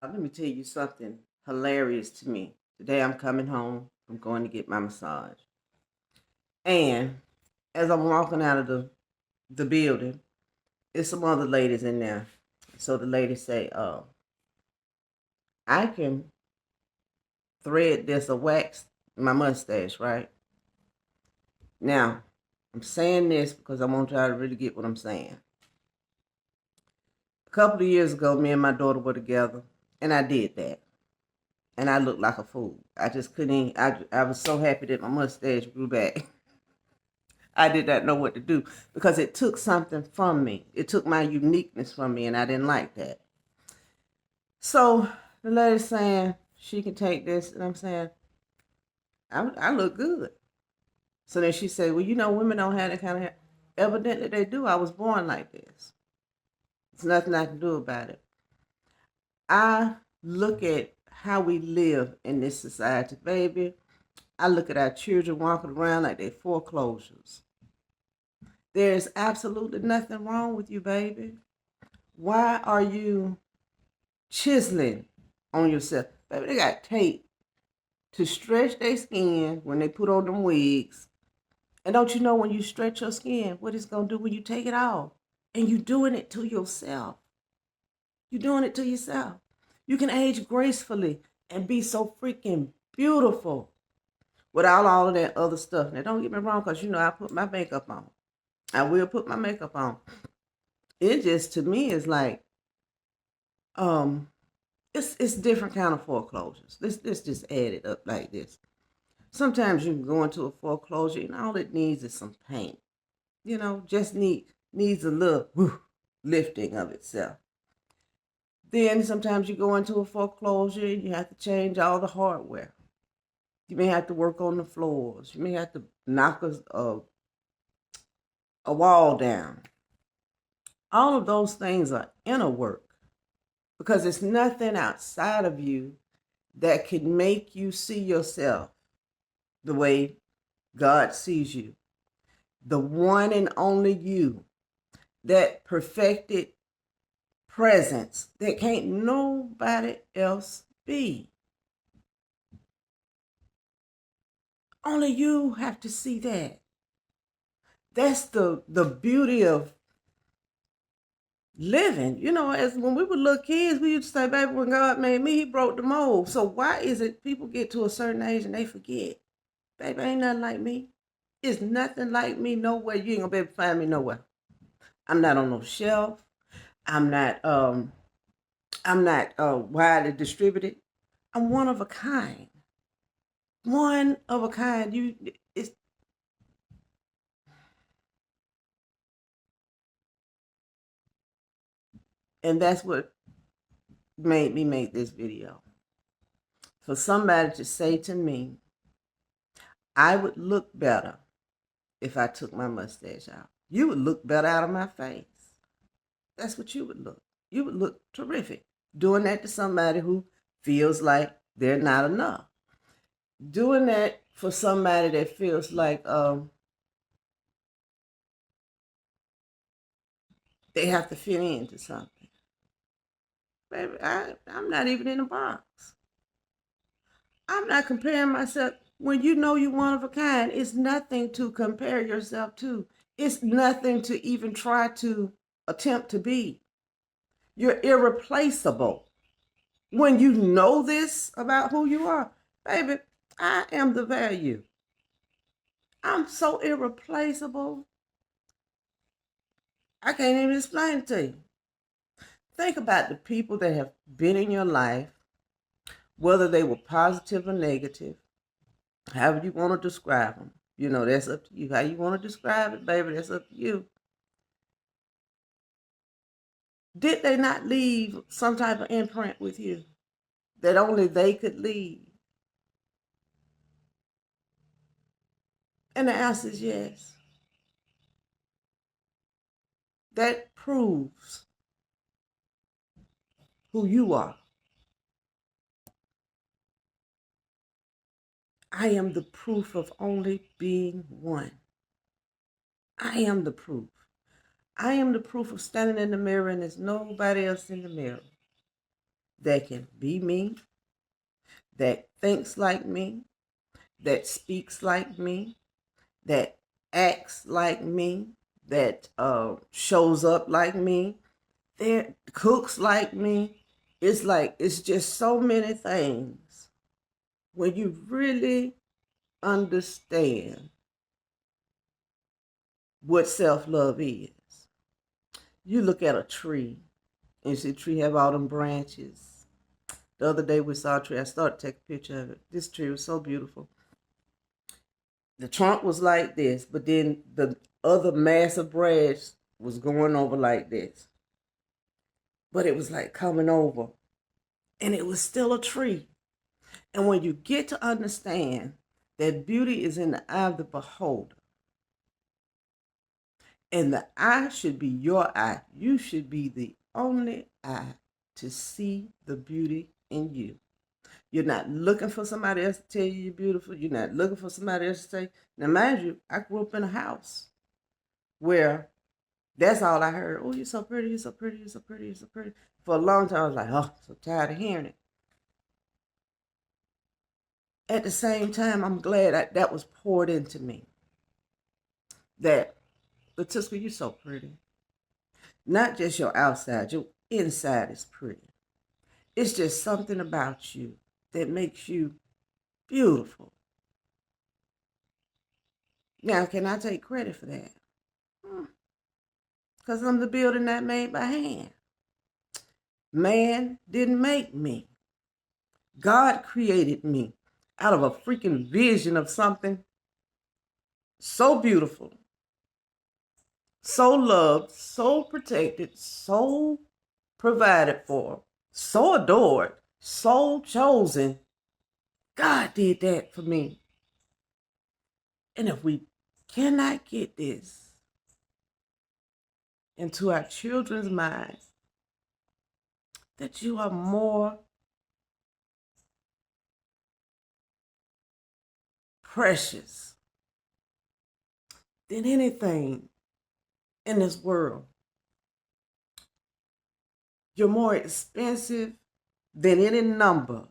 Let me tell you something hilarious to me. Today I'm coming home. I'm going to get my massage. And as I'm walking out of the building, there's some other ladies in there. So the lady say, I can thread this or wax my mustache, right? Now, I'm saying this because I want y'all to really get what I'm saying. A couple of years ago, me and my daughter were together, and I did that. And I looked like a fool. I just couldn't. I was so happy that my mustache grew back. I did not know what to do because it took something from me. It took my uniqueness from me, and I didn't like that. So the lady's saying she can take this, and I'm saying I look good. So then she said, "Well, you know, women don't have that kind of hair." Evidently, they do. I was born like this. There's nothing I can do about it. I look at how we live in this society, baby. I look at our children walking around like they're foreclosures. There's absolutely nothing wrong with you, baby. Why are you chiseling on yourself? Baby, they got tape to stretch their skin when they put on them wigs. And don't you know when you stretch your skin, what it's going to do when you take it off? And you're doing it to yourself. You're doing it to yourself. You can age gracefully and be so freaking beautiful without all of that other stuff. Now, don't get me wrong, because you know I put my makeup on. I will put my makeup on. It just, to me, is like, um, it's different kind of foreclosures. Let's just add it up like this. Sometimes you can go into a foreclosure and all it needs is some paint. You know, just needs a little lifting of itself. Then sometimes you go into a foreclosure and you have to change all the hardware. You may have to work on the floors. You may have to knock a wall down. All of those things are inner work because it's nothing outside of you that can make you see yourself the way God sees you. The one and only you, that perfected presence that can't nobody else be. Only you have to see that. That's the beauty of living. You know, as when we were little kids, we used to say, baby, when God made me, he broke the mold. So why is it people get to a certain age and they forget? Baby, ain't nothing like me. It's nothing like me nowhere. You ain't gonna be able to find me nowhere. I'm not on no shelf. I'm not widely distributed. I'm one of a kind. One of a kind. It's and that's what made me make this video. For somebody to say to me, I would look better if I took my mustache out. You would look better out of my face. That's what you would look. You would look terrific. Doing that to somebody who feels like they're not enough. Doing that for somebody that feels like they have to fit into something. Baby, I'm not even in a box. I'm not comparing myself. When you know you're one of a kind, it's nothing to compare yourself to. It's nothing to even try to attempt to be. You're irreplaceable. When you know this about who you are, baby, I am the value. I'm so irreplaceable. I can't even explain it to you. Think about the people that have been in your life, whether they were positive or negative, however you want to describe them. You know, that's up to you. How you want to describe it, baby, that's up to you. Did they not leave some type of imprint with you that only they could leave? And the answer is yes. That proves who you are. I am the proof of only being one. I am the proof. I am the proof of standing in the mirror and there's nobody else in the mirror. that can be me, that thinks like me, that speaks like me, that acts like me, that shows up like me, that cooks like me. It's like, it's just so many things. When you really understand what self-love is, you look at a tree and you see the tree have all them branches. The other day we saw a tree. I started to take a picture of it. This tree was so beautiful. The trunk was like this, but then the other massive branch was going over like this. But it was like coming over. And it was still a tree. And when you get to understand that beauty is in the eye of the beholder, and the eye should be your eye, you should be the only eye to see the beauty in you. You're not looking for somebody else to tell you you're beautiful. You're not looking for somebody else to say. Now, mind you, I grew up in a house where that's all I heard. Oh, you're so pretty, you're so pretty, you're so pretty, you're so pretty. For a long time, I was like, oh, so tired of hearing it. At the same time, I'm glad that was poured into me. That, Letiska, you're so pretty. Not just your outside, your inside is pretty. It's just something about you that makes you beautiful. Now, can I take credit for that? Because I'm the building that made by hand. Man didn't make me. God created me out of a freaking vision of something so beautiful, so loved, so protected, so provided for, so adored, so chosen. God did that for me. And if we cannot get this into our children's minds, that you are more precious than anything in this world. You're more expensive than any number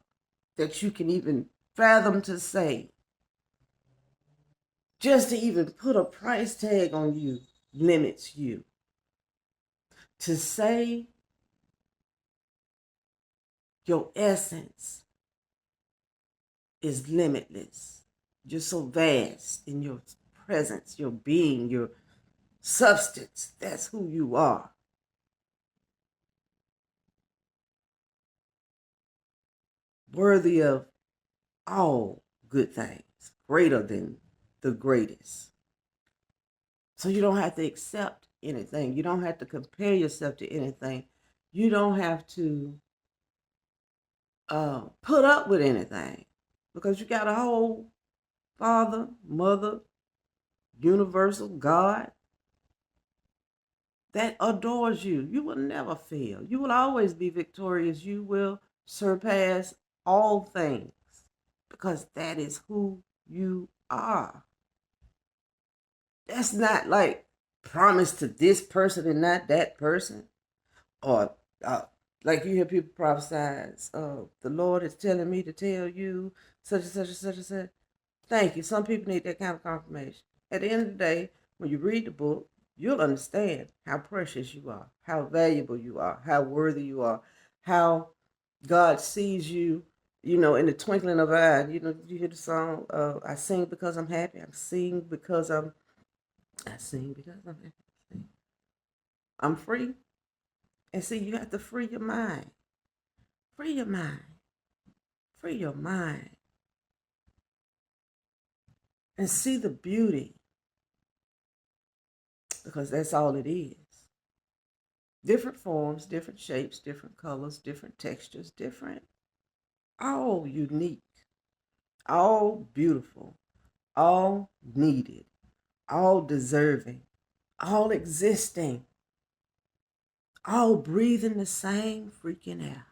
that you can even fathom to say. Just to even put a price tag on you limits you. To say your essence is limitless. You're so vast in your presence, your being, your substance. That's who you are. Worthy of all good things, greater than the greatest. So you don't have to accept anything. You don't have to compare yourself to anything. You don't have to put up with anything, because you got a whole Father, Mother, Universal God that adores you. You will never fail. You will always be victorious. You will surpass all things, because that is who you are. That's not like promise to this person and not that person. Or like you hear people prophesize, the Lord is telling me to tell you such and such and such and such. Thank you. Some people need that kind of confirmation. At the end of the day, when you read the book, you'll understand how precious you are, how valuable you are, how worthy you are, how God sees you, in the twinkling of an eye. You hear the song, I sing because I'm happy. I sing because I'm happy. I'm free. And see, you have to free your mind. Free your mind. Free your mind. And see the beauty, because that's all it is. Different forms, different shapes, different colors, different textures, different, all unique, all beautiful, all needed, all deserving, all existing, all breathing the same freaking air.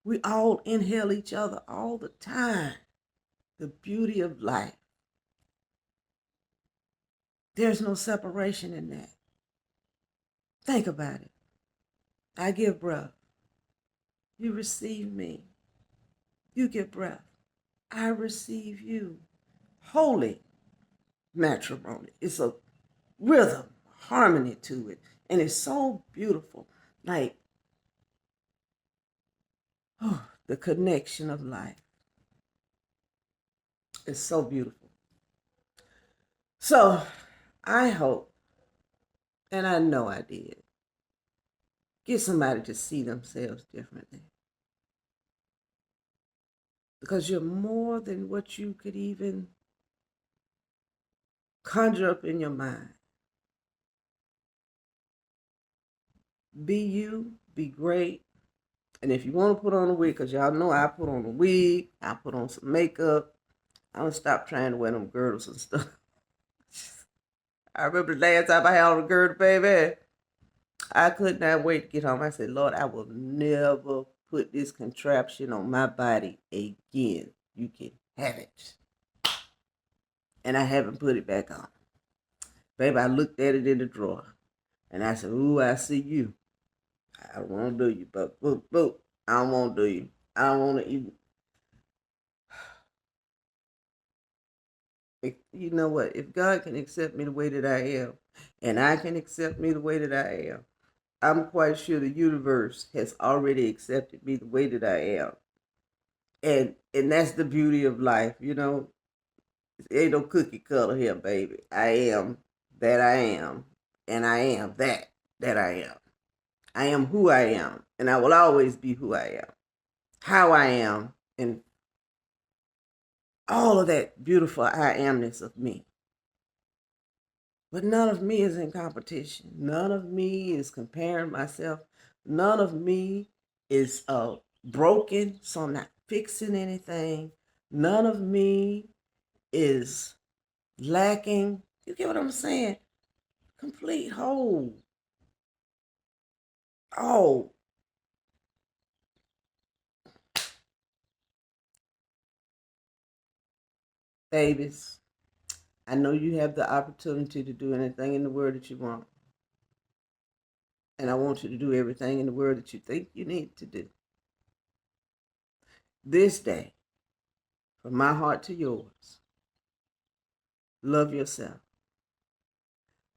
We all inhale each other all the time. The beauty of life. There's no separation in that. Think about it. I give breath. You receive me. You get breath. I receive you. Holy matrimony. It's a rhythm, harmony to it. And it's so beautiful. Like, oh, the connection of life. It's so beautiful. So I hope, and I know I did, get somebody to see themselves differently. Because you're more than what you could even conjure up in your mind. Be you, be great. And if you want to put on a wig, because y'all know I put on a wig, I put on some makeup. I'm going to stop trying to wear them girdles and stuff. I remember the last time I had on a girdle, baby. I could not wait to get home. I said, Lord, I will never put this contraption on my body again. You can have it. And I haven't put it back on. Baby, I looked at it in the drawer. And I said, ooh, I see you. I don't want to do you, but boop, boop. I don't want to do you. I don't want to even. You know what? If God can accept me the way that I am, and I can accept me the way that I am, I'm quite sure the universe has already accepted me the way that I am. And that's the beauty of life, you know. It ain't no cookie cutter here, baby. I am that I am, and I am that I am. I am who I am, and I will always be who I am, how I am, and all of that beautiful I amness of me. But none of me is in competition. None of me is comparing myself. None of me is broken, so I'm not fixing anything. None of me is lacking. You get what I'm saying? Complete whole. Oh, babies. I know you have the opportunity to do anything in the world that you want. And I want you to do everything in the world that you think you need to do. This day, from my heart to yours, love yourself.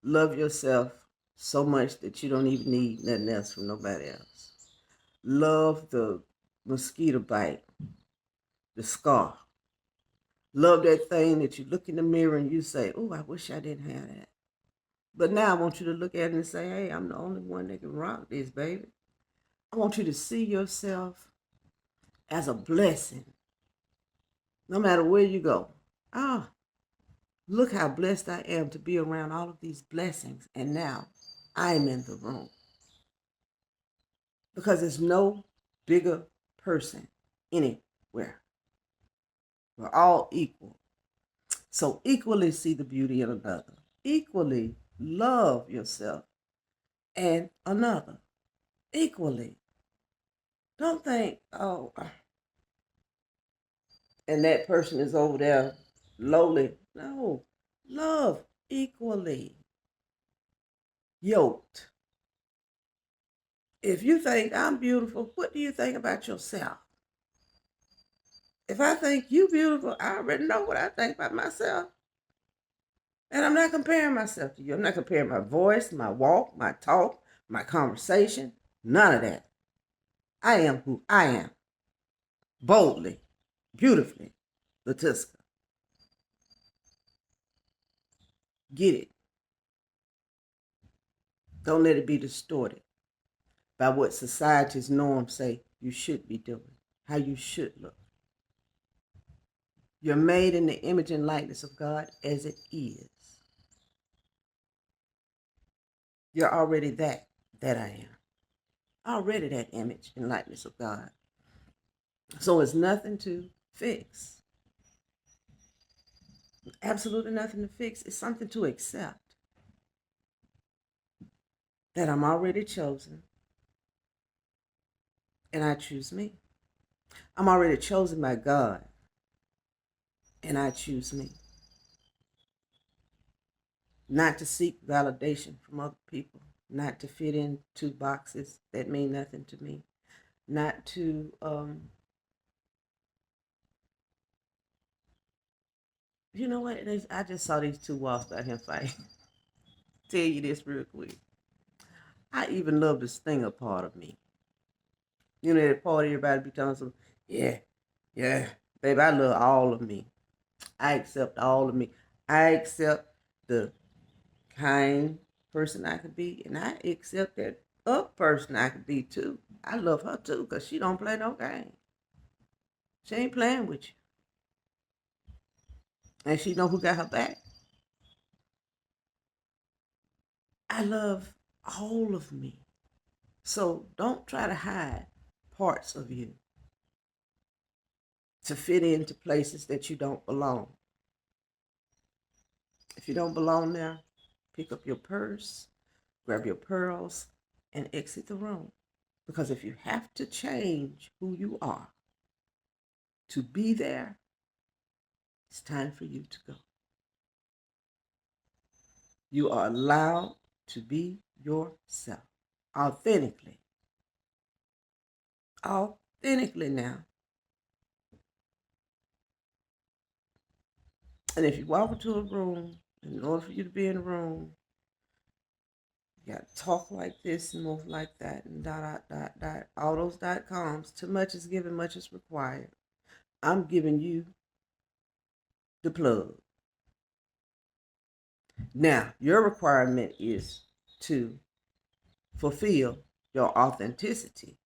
Love yourself so much that you don't even need nothing else from nobody else. Love the mosquito bite, the scar. Love that thing that you look in the mirror and you say, oh, I wish I didn't have that. But now I want you to look at it and say, hey, I'm the only one that can rock this, baby. I want you to see yourself as a blessing, no matter where you go. Ah, look how blessed I am to be around all of these blessings. And now I'm in the room. Because there's no bigger person anywhere. We're all equal. So equally see the beauty in another. Equally love yourself and another. Equally. Don't think, oh, and that person is over there lowly. No. Love equally. Yoked. If you think I'm beautiful, what do you think about yourself? If I think you beautiful, I already know what I think about myself. And I'm not comparing myself to you. I'm not comparing my voice, my walk, my talk, my conversation. None of that. I am who I am. Boldly, beautifully, Latiska. Get it. Don't let it be distorted by what society's norms say you should be doing, how you should look. You're made in the image and likeness of God as it is. You're already that I am. Already that image and likeness of God. So it's nothing to fix. Absolutely nothing to fix. It's something to accept. That I'm already chosen. And I choose me. I'm already chosen by God. And I choose me. Not to seek validation from other people. Not to fit into boxes that mean nothing to me. not to you know what? I just saw these two walks out here fighting. Tell you this real quick. I even love the stinger part of me. You know, that part everybody be telling some, yeah, yeah, baby, I love all of me. I accept all of me. I accept the kind person I could be, and I accept that up person I could be too. I love her too, cause she don't play no game. She ain't playing with you, and she know who got her back. I love all of me, so don't try to hide parts of you to fit into places that you don't belong. If you don't belong there, pick up your purse, grab your pearls, and exit the room. Because if you have to change who you are to be there, it's time for you to go. You are allowed to be yourself authentically. Authentically now. And if you walk into a room, in order for you to be in a room, you got to talk like this and move like that and dot. All those .coms. Too much is given, much is required. I'm giving you the plug. Now, your requirement is to fulfill your authenticity,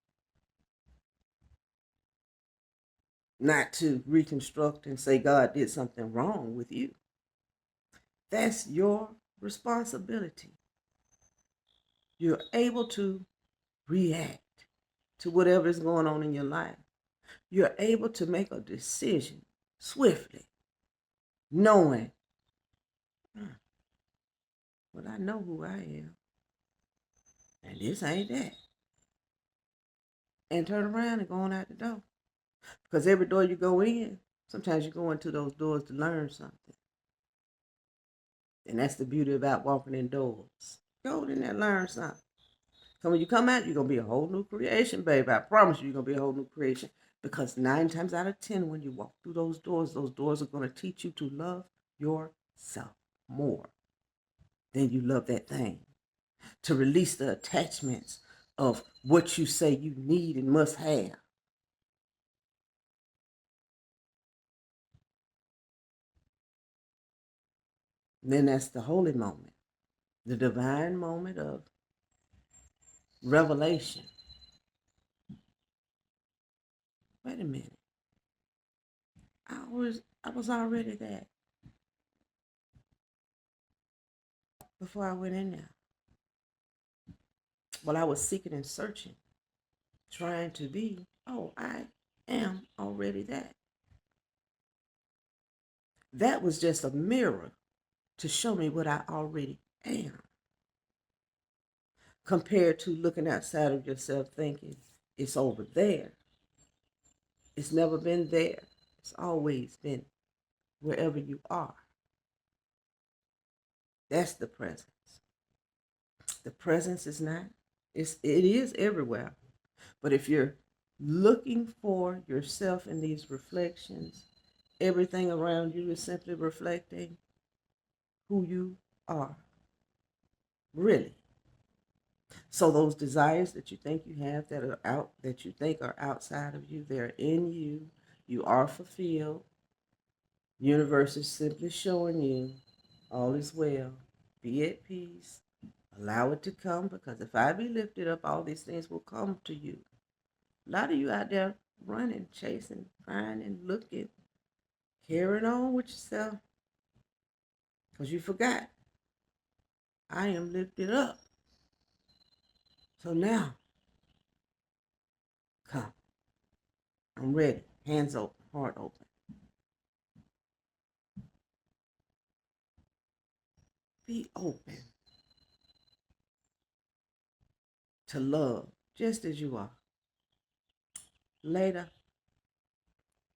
not to reconstruct and say God did something wrong with you. That's your responsibility. You're able to react to whatever is going on in your life. You're able to make a decision swiftly, knowing, well, I know who I am, and this ain't that. And turn around and go on out the door. Because every door you go in, sometimes you go into those doors to learn something. And that's the beauty about walking indoors. Go in there and learn something. So when you come out, you're going to be a whole new creation, baby. I promise you, you're going to be a whole new creation. Because 9 times out of 10, when you walk through those doors are going to teach you to love yourself more than you love that thing. To release the attachments of what you say you need and must have. And then that's the holy moment, the divine moment of revelation. Wait a minute. I was already there before I went in there. While I was seeking and searching, trying to be, oh, I am already that. That was just a mirror to show me what I already am. Compared to looking outside of yourself thinking it's over there. It's never been there. It's always been wherever you are. That's the presence. The presence is not, it is everywhere. But if you're looking for yourself in these reflections, everything around you is simply reflecting who you are, really. So those desires that you think you have that are out, that you think are outside of you, they're in you. You are fulfilled. Universe is simply showing you all is well. Be at peace. Allow it to come, because if I be lifted up, all these things will come to you. A lot of you out there running, chasing, finding, looking, carrying on with yourself, because you forgot. I am lifted up. So now, come. I'm ready. Hands open, heart open. Be open to love just as you are. Later.